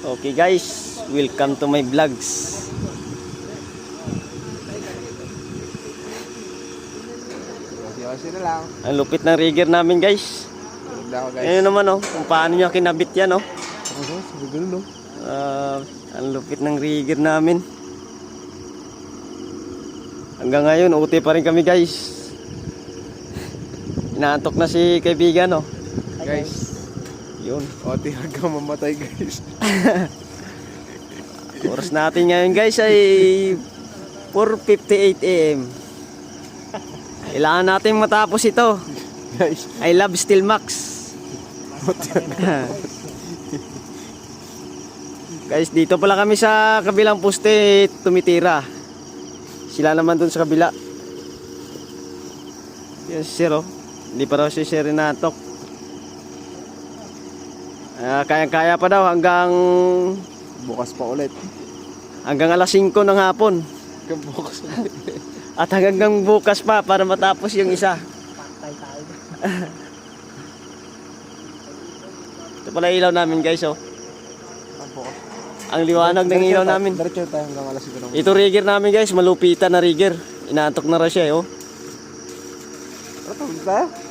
Okay guys, welcome to my vlogs. Kasi na lang. Ang lupit ng rigger namin guys. Guys. Ngayon naman kung paano nyo kinabit yan Ganun, no? ang lupit ng rigger namin. Hanggang ngayon, uti pa rin kami guys. Inaantok na si kaibigan Guys, yun. oti hanggang mamatay guys. Oras natin ngayon guys ay 4:58 AM. Kailangan natin matapos ito. Guys, I love Steel Max. Guys, dito pala kami sa kabilang poste tumitira. Sila naman dun sa kabila. Yan si Sir. Hindi pa raw si Sir inaantok. Kayang-kaya pa daw hanggang bukas pa ulit. hanggang alas 5 ng hapon. Hanggang bukas ulit. At hanggang bukas pa para matapos yung isa. Ito pala ilaw namin guys Ang liwanag ng ilaw namin. Diretso tayo hanggang alas 5. Ito rigger namin guys, malupitan na rigger. Inaantok na raw siya Ano to?